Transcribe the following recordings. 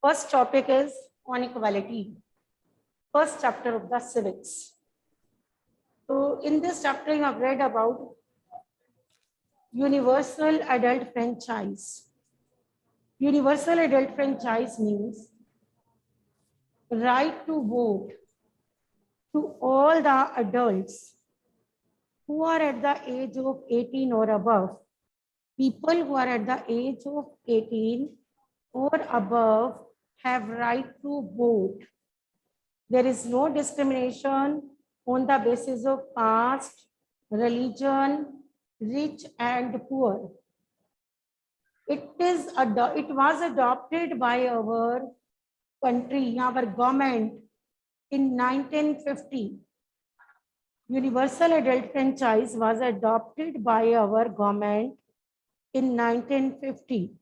First topic is on equality. First chapter of the civics. So in this chapter, you have read about universal adult franchise. Universal adult franchise means right to vote to all the adults who are at the age of 18 or above. People who are at the age of 18 or above have right to vote. There is no discrimination on the basis of caste, religion, rich and poor. It was adopted by our country, our government in 1950. Universal adult franchise was adopted by our government in 1950.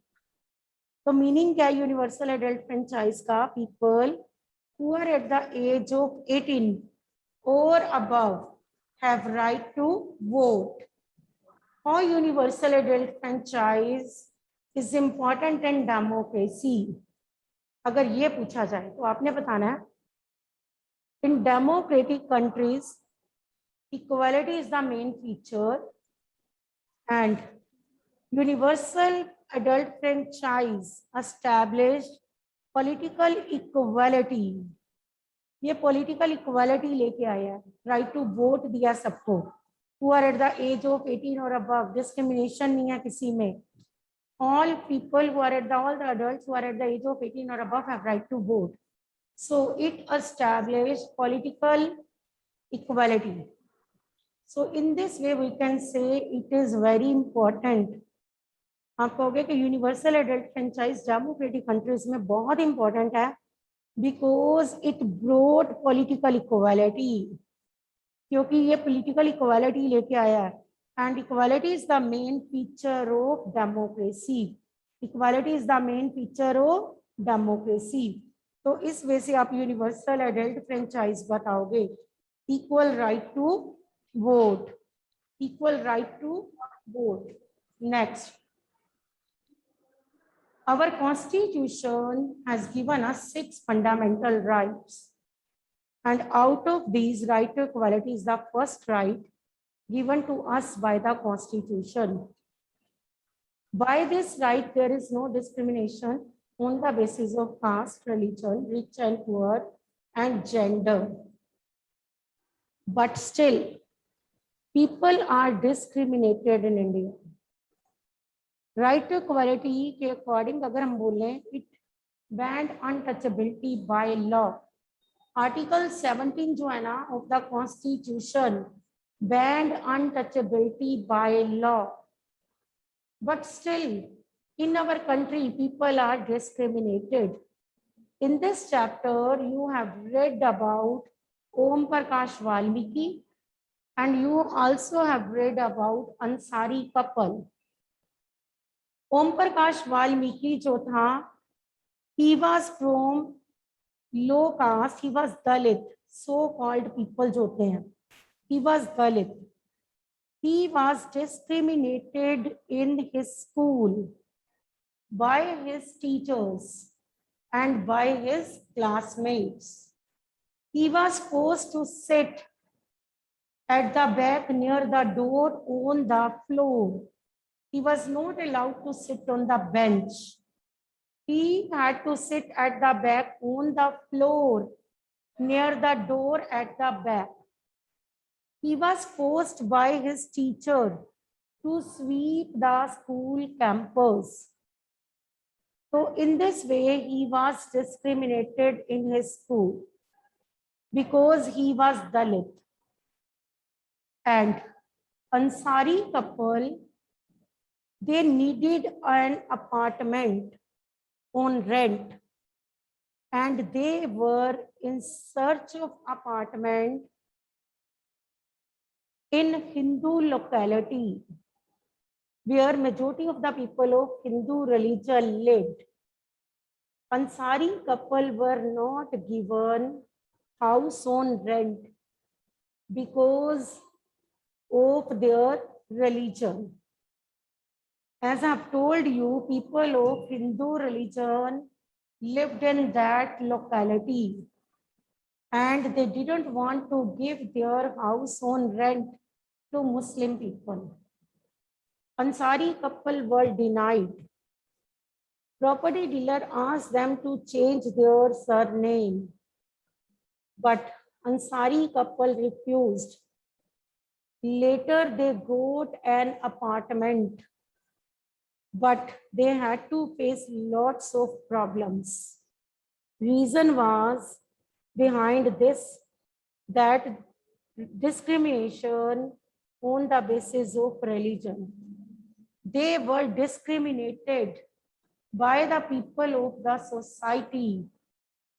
तो meaning क्या है universal adult franchise का? People who are at the age of 18 or above have right to vote. How universal adult franchise is important in democracy? अगर ये पूछा जाए तो आपने बताना है in democratic countries equality is the main feature and universal adult franchise established political equality. ये political equality लेके आया है, राइट टू वोट दिया सबको, who are at the age of 18 or above, discrimination नहीं है किसी में. All people who are at the, all the adults who are at the age of 18 or above have right to vote. So it established political equality. So in this way we can say it is very important. आप कहोगे कि universal adult franchise democratic countries में बहुत important है because it brought political equality, क्योंकि ये political equality लेके आया है. And equality is the main feature of democracy. Equality is the main feature of democracy. तो इस वजह से आप यूनिवर्सल एडल्ट फ्रेंचाइज बताओगे. Equal right to vote, equal right to vote. Next, our constitution has given us 6 fundamental rights, and out of these, right to equality is the first right given to us by the constitution. By this right, there is no discrimination on the basis of caste, religion, rich and poor, and gender. But still, people are discriminated in India. Right to equality के according अगर हम बोलें, it banned untouchability by law. Article 17 जो है ना of the constitution banned untouchability by law. But still in our country people are discriminated. In this chapter you have read about Om Prakash Valmiki and you also have read about Ansari couple. Om Prakash Valmiki जो था, he was from low caste, he was Dalit, so called people जो होते हैं, he was Dalit. He was discriminated in his school by his teachers and by his classmates. He was forced to sit at the back near the door on the floor. He was not allowed to sit on the bench. He had to sit at the back on the floor near the door at the back. He was forced by his teacher to sweep the school campus. So in this way, he was discriminated in his school because he was Dalit. And Ansari couple, they needed an apartment on rent and they were in search of apartment in Hindu locality where majority of the people of Hindu religion lived. Ansari couple were not given house on rent because of their religion. As I have told you, people of Hindu religion lived in that locality and they didn't want to give their house on rent to Muslim people. Ansari couple were denied. Property dealer asked them to change their surname, but Ansari couple refused. Later, they got an apartment, but they had to face lots of problems. Reason was behind this that discrimination on the basis of religion. They were discriminated by the people of the society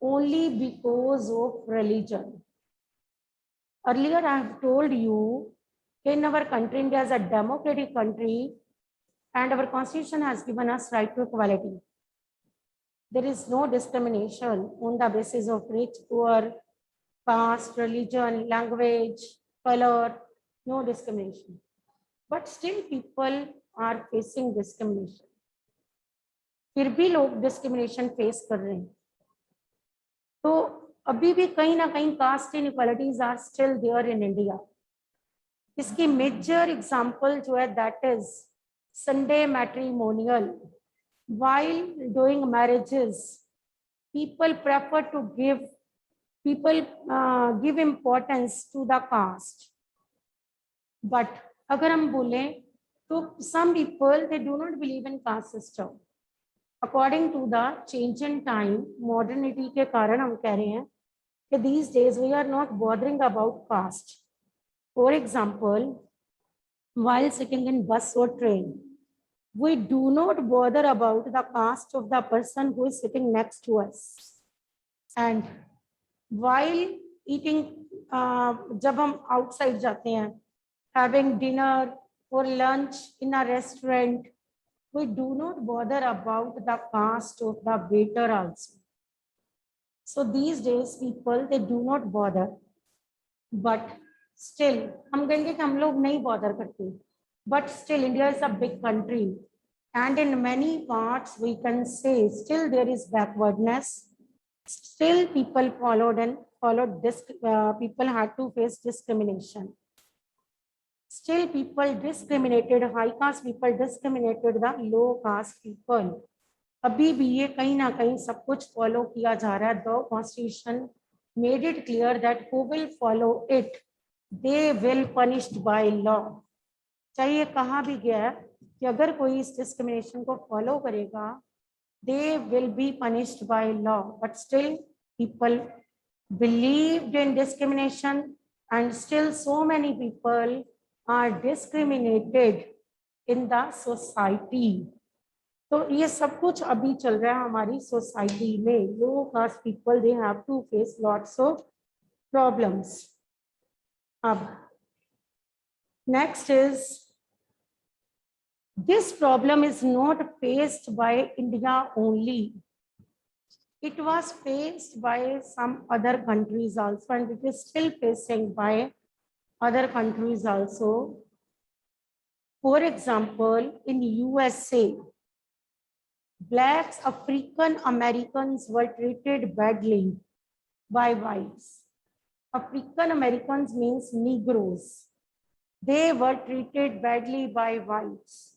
only because of religion. Earlier, I have told you, in our country, India is a democratic country, and our constitution has given us right to equality. There is no discrimination on the basis of rich, poor, caste, religion, language, color, no discrimination. But still people are facing discrimination. फिर भी लोग discrimination face कर रहे हैं. तो अभी भी कहीं ना कहीं caste inequalities are still there in India. इसकी मेजर एग्जांपल जो है that is Sunday matrimonial. While doing marriages, people prefer to give importance to the caste. But अगर हम बोलें तो some people they do not believe in caste system. According to the change in time, modernity के कारण हम कह रहे हैं कि these days we are not bothering about caste. For example, while sitting in bus or train, we do not bother about the caste of the person who is sitting next to us. And while eating, जब हम outside जाते हैं, having dinner or lunch in a restaurant, we do not bother about the caste of the waiter also. So these days people they do not bother, but still हम कहेंगे कि हम लोग नहीं bother करते. But still India is a big country. And in many parts, we can say still there is backwardness. Still, people people had to face discrimination. Still, people discriminated high caste people, discriminated the low caste people. अभी भी ये कहीं ना कहीं सब कुछ follow किया जा रहा है. The Constitution made it clear that who will follow it, they will punished by law. चाहिए कहाँ भी गया है कि अगर कोई इस डिस्क्रिमिनेशन को फॉलो करेगा they will be punished by law. But still people believed in discrimination and still so many people are discriminated in the society. तो ये सब कुछ अभी चल रहा है हमारी सोसाइटी में. Low caste people they have to face lots of problems. अब next is this problem is not faced by India only. It was faced by some other countries also, and it is still facing by other countries also. For example, in USA, blacks, African Americans were treated badly by whites. African Americans means Negroes. They were treated badly by whites.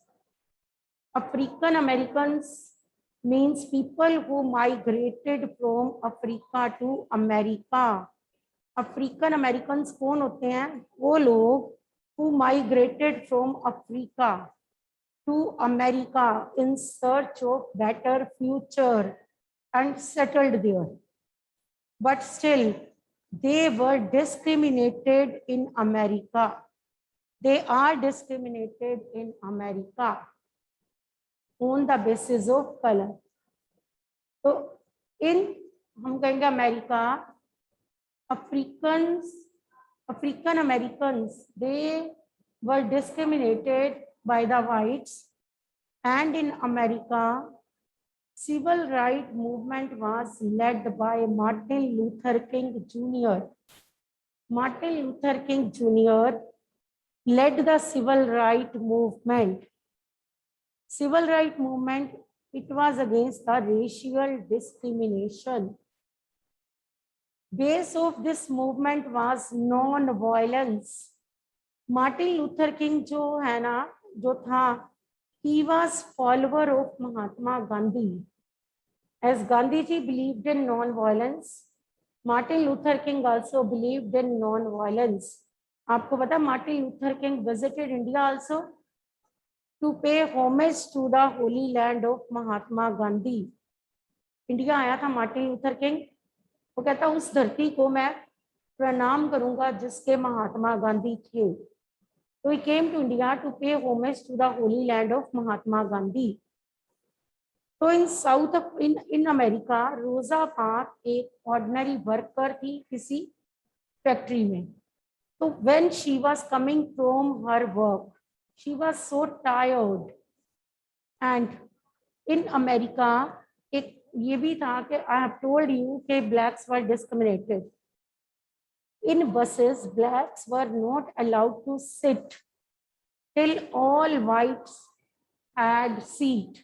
African Americans means people who migrated from Africa to America. African Americans कौन होते हैं? वो लोग who migrated from Africa to America in search of better future and settled there. But still, they were discriminated in America. They are discriminated in America on the basis of color. So in हम कहेंगे America, African Americans, they were discriminated by the whites, and in America, civil rights movement was led by Martin Luther King Jr. Martin Luther King Jr. led the civil rights movement. Civil rights movement It was against the racial discrimination. Base of this movement was non-violence. Martin Luther King जो है ना, जो था, he was follower of Mahatma Gandhi. As Gandhi ji believed in non-violence, Martin Luther King also believed in non-violence. आपको पता, Martin Luther King visited India also to pay homage to the holy land of Mahatma Gandhi. India आया था Martin Luther king, वो कहता उस धरती को मैं प्रणाम करूंगा जिसके महात्मा गांधी थे. So he came to India to pay homage to the holy land of Mahatma Gandhi. So in South of in America, Rosa Parks एक ordinary worker थी किसी फैक्ट्री में. So when she was coming from her work, she was so tired. And in America, एक ये भी था कि I have told you कि blacks were discriminated. In buses, blacks were not allowed to sit till all whites had seat.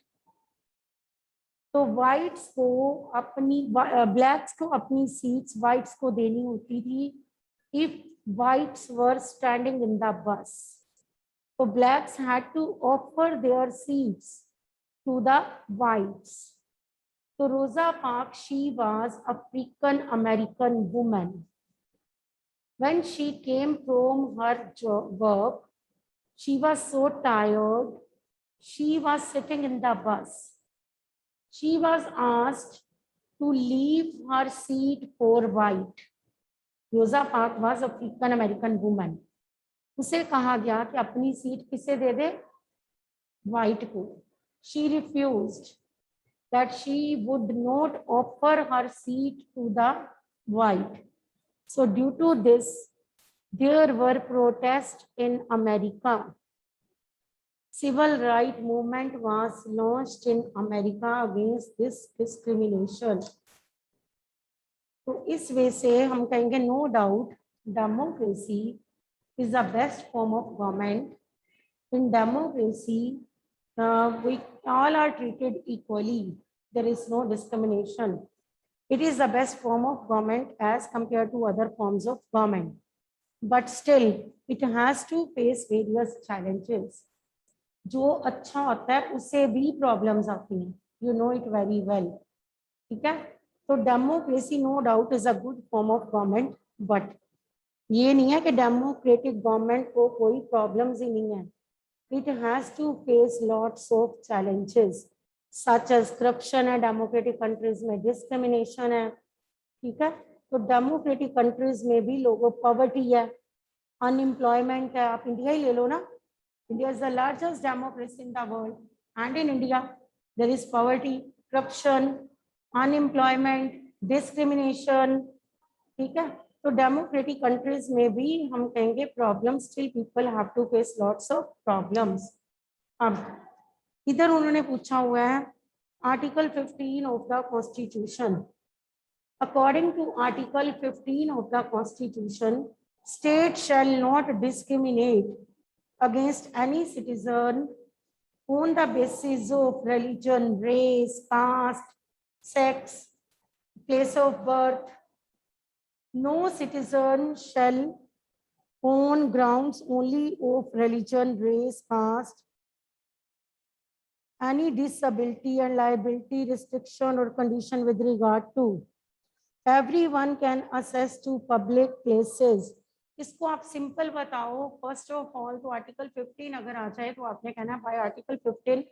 तो whites को अपनी blacks को अपनी seats whites को देनी होती थी if whites were standing in the bus. So blacks had to offer their seats to the whites. So Rosa Parks, she was African American woman. When she came from her work, she was so tired. She was sitting in the bus. She was asked to leave her seat for white. Rosa Parks was African American woman. उसे कहा गया कि अपनी seat किसे दे दे, white को. She refused that she would not offer her seat to the white. So due to this, there were protests in America. Civil rights movement was launched in America against this discrimination. तो इस वे से हम कहेंगे no doubt democracy is the best form of government. In democracy, we all are treated equally. There is no discrimination. It is the best form of government as compared to other forms of government. But still, it has to face various challenges. जो अच्छा होता है उससे भी problems आती हैं. You know it very well. ठीक है? तो democracy no doubt is a good form of government, but ये नहीं है कि डेमोक्रेटिक गवर्नमेंट को कोई प्रॉब्लम्स ही नहीं है. It has to face lots of challenges such as corruption है, डेमोक्रेटिक कंट्रीज में डिस्क्रिमिनेशन है. ठीक है? तो डेमोक्रेटिक कंट्रीज में भी लोगों पॉवर्टी है, अनएम्प्लॉयमेंट है. आप इंडिया ही ले लो ना, India is the largest democracy in the world and in India there is poverty, corruption, unemployment, discrimination. ठीक है? तो डेमोक्रेटिक कंट्रीज में भी हम कहेंगे problem, still people have to face lots of problems. अब इधर उन्होंने पूछा हुआ है article 15 of the constitution. According to article 15 of the constitution, state shall not discriminate against any citizen on the basis of religion, race, caste, sex, place of birth. No citizen shall, on grounds only of religion, race, caste, any disability and liability restriction or condition with regard to. Everyone can access to public places. इसको आप simple बताओ. First of all तो article 15 अगर आ जाए तो आपने कहना है by article 15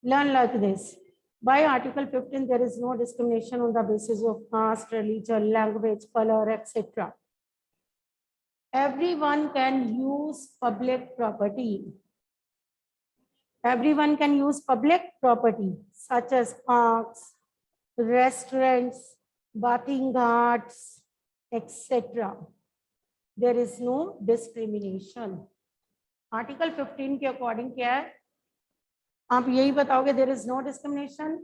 learn like this. By article 15 there is no discrimination on the basis of caste, religion, language, colour etcetera. Everyone can use public property. Everyone can use public property such as parks, restaurants, bathing ghats, etc. There is no discrimination. Article 15 के according क्या है, आप यही बताओगे there is no discrimination,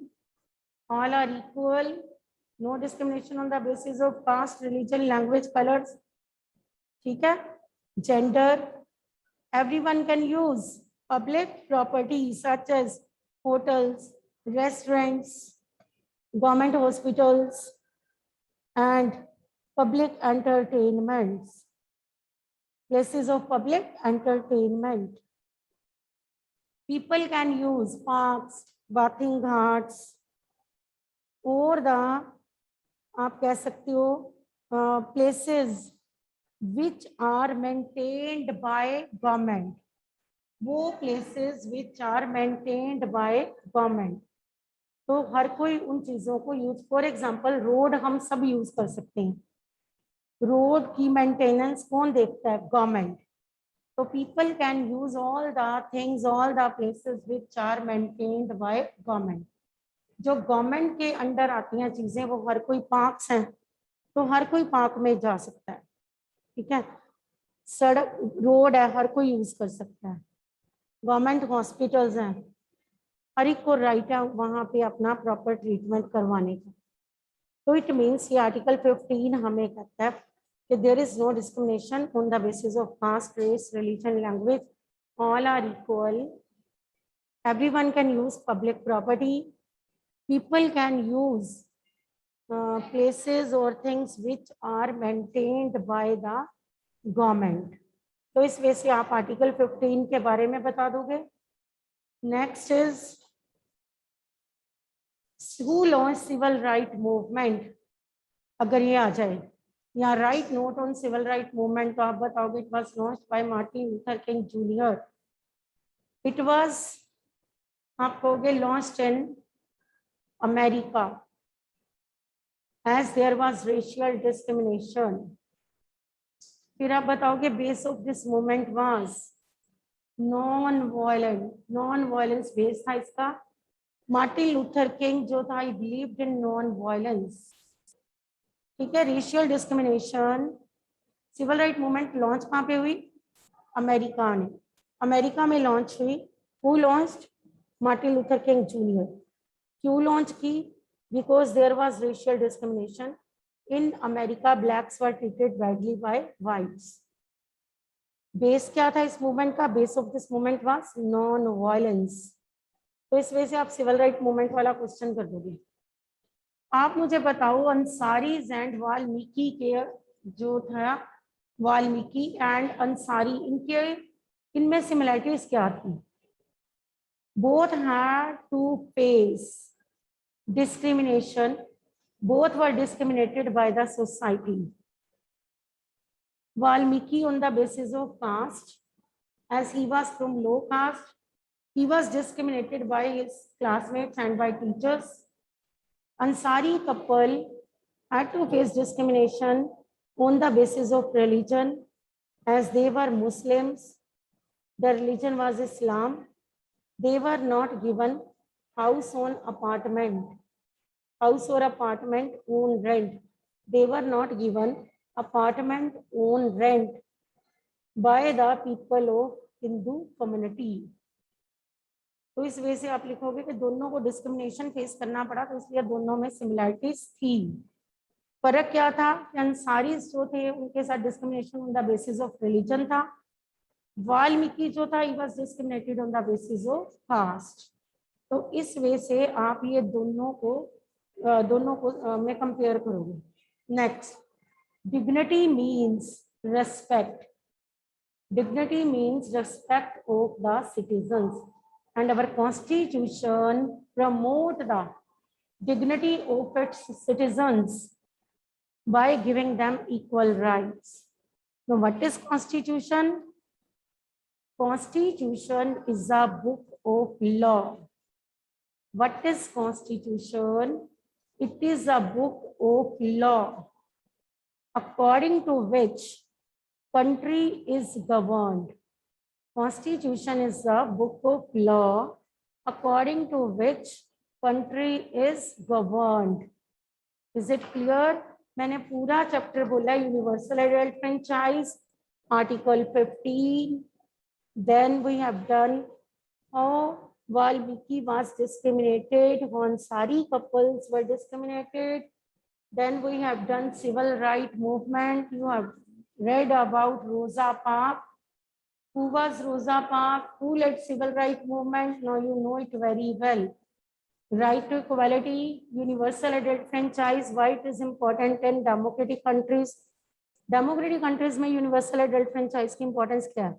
all are equal, no discrimination on the basis of caste, religion, language, colors. ठीक है? Gender, everyone can use public property such as hotels, restaurants, government hospitals, and public entertainments. Places of public entertainment. People can use parks, bathing ghats, or the आप कह सकते हो places which are maintained by government. वो places which are maintained by government. तो हर कोई उन चीजों को यूज, फॉर एग्जाम्पल रोड हम सब यूज कर सकते हैं. रोड की मेंटेनेंस कौन देखता है? गवर्नमेंट. तो people can use all the things, all the places which are maintained by government. जो गवर्नमेंट के अंडर आती हैं चीजें, वो हर कोई पार्क्स हैं तो हर कोई पार्क में जा सकता है. ठीक है. सड़क, रोड है, हर कोई यूज कर सकता है. गवर्नमेंट हॉस्पिटल्स हैं, हर एक को राइट है वहां पे अपना प्रॉपर ट्रीटमेंट करवाने का. तो इट मीन्स ये आर्टिकल 15 हमें कहता है कि there is no discrimination on the basis of caste, race, religion, language. All are equal. Everyone can use public property. People can use places or things which are maintained by the government. तो इस वजह से आप article 15 के बारे में बता दोगे. Next is who launched civil right movement. अगर ये आ जाए या write note on civil right movement, तो आप बताओगे it was launched by Martin Luther King junior. It was, आप कहोगे launched in America as there was racial discrimination. फिर आप बताओगे base of this movement was non violent. Non violence base था इसका. मार्टिन लूथर किंग जो था, he believed in non violence. ठीक है. Racial discrimination, civil right movement launch कहाँ पे हुई? अमेरिका ने. अमेरिका में लॉन्च हुई. Who launched? Martin Luther King junior. क्यों लॉन्च की? Because there was racial discrimination in America. Blacks were treated badly by whites. Base क्या था इस मूवमेंट का? Base of this movement was non violence. तो इस वजह से आप सिविल राइट मूवमेंट वाला क्वेश्चन कर दोगे. आप मुझे बताओ अंसारीज एंड वाल्मीकि के, जो था वाल्मीकि एंड अंसारी, इनके इनमें सिमिलरिटीज क्या थी? Both had to face discrimination. Both were discriminated by the society. Valmiki on the basis of caste, as he was from low caste, he was discriminated by his classmates and by teachers. Ansari couple had to face discrimination on the basis of religion, as they were Muslims. The religion was Islam. They were not given house on apartment, house or apartment on rent. They were not given apartment on rent by the people of Hindu community. तो इस वजह से आप लिखोगे कि दोनों को discrimination face करना पड़ा, तो इसलिए दोनों में सिमिलरिटीज थी. फर्क क्या था? अंसारीज जो थे उनके साथ discrimination on the basis of religion था. वाल्मीकि जो था, he was discriminated on the basis of caste. तो इस वे से आप ये दोनों को में कंपेयर करोगे. Next, dignity means respect. Dignity means respect of the citizens, and our constitution promote the dignity of its citizens by giving them equal rights. Now what is constitution? Constitution is a book of law. What is constitution? It is a book of law according to which country is governed. Constitution is a book of law according to which country is governed. Is it clear? मैंने पूरा chapter बोला. Universal adult franchise, article 15. Then we have done how Valmiki was discriminated, Ansari couples were discriminated. Then we have done civil right movement. You have read about Rosa Parks. Who was Rosa Parks? Who led civil right movement? Now you know it very well. Right to equality, universal adult franchise, why it is important in democratic countries. Democratic countries में universal adult franchise की importance क्या है?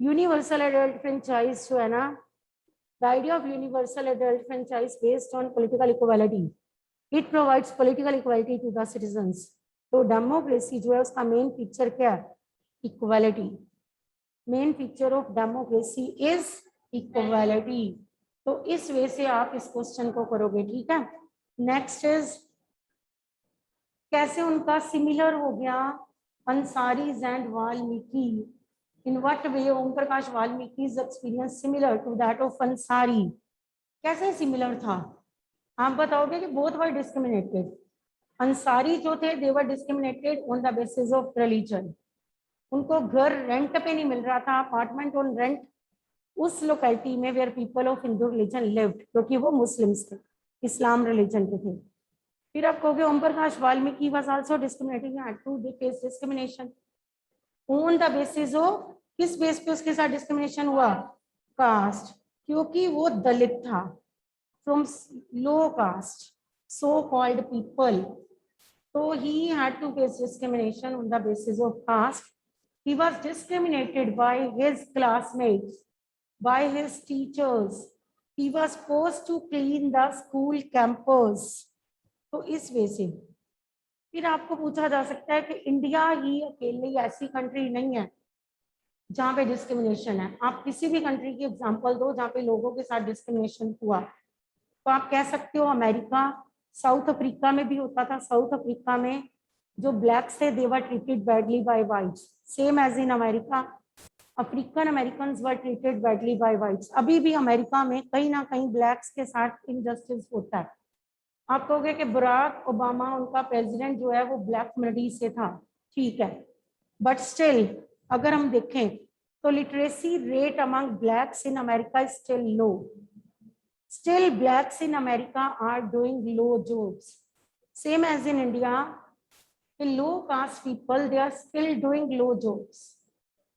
Universal adult franchise जो है ना, the idea of universal adult franchise based on political equality, it provides political equality to the citizens. तो democracy जो है उसका मेन फीचर क्या है? Equality. Main feature of democracy is equality. तो इस वे से आप इस क्वेश्चन को करोगे. ठीक है. नेक्स्ट इज कैसे उनका सिमिलर हो गया Ansaris and Valmiki. In what way Om Prakash Valmiki's experience similar to that of Ansari. कैसे सिमिलर था? आप बताओगे कि बोथ वर डिस्क्रिमिनेटेड. अंसारी जो थे they were discriminated on the basis of religion. उनको घर रेंट पे नहीं मिल रहा था, अपार्टमेंट ऑन रेंट उस लोकेलिटी में where people of Hindu religion lived, क्योंकि वो मुस्लिम्स थे, इस्लाम रिलीजन के थे. फिर आप कहोगे Om Prakash Valmiki was also discriminating, had to face discrimination on the basis of, किस बेस पे उसके साथ डिस्क्रिमिनेशन हुआ? कास्ट. क्योंकि वो दलित था, from low caste, so called people. तो he had to face discrimination on the basis of caste. He was discriminated by his classmates, by his teachers. He was forced to clean the school campus. तो इस वे से फिर आपको पूछा जा सकता है कि इंडिया ही अकेले ऐसी कंट्री नहीं है जहाँ पे डिस्क्रिमिनेशन है. आप किसी भी कंट्री की एग्जांपल दो जहाँ पे लोगों के साथ डिस्क्रिमिनेशन हुआ. तो आप कह सकते हो अमेरिका, साउथ अफ्रीका में भी होता था. साउथ अफ्रीका में जो ब्लैक्स थे they were treated badly by whites, same as in America. African American were treated badly by whites. अभी भी अमेरिका में कहीं ना कहीं ब्लैक्स के साथ इनजस्टिस होता है. आप कहोगे कि बराक ओबामा उनका प्रेसिडेंट जो है वो ब्लैक कम्युनिटी से था, ठीक है, बट स्टिल अगर हम देखें तो literacy rate among blacks in America is still low. Still blacks in America are doing low jobs. Same as in India, the low caste people, they are still doing low jobs.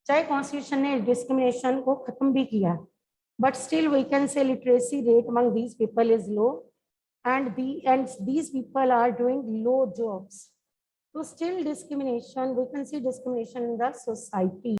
चाहे constitution ने discrimination को खत्म भी किया, but still we can say literacy rate among these people is low, and these people are doing low jobs. So still discrimination, we can see discrimination in the society.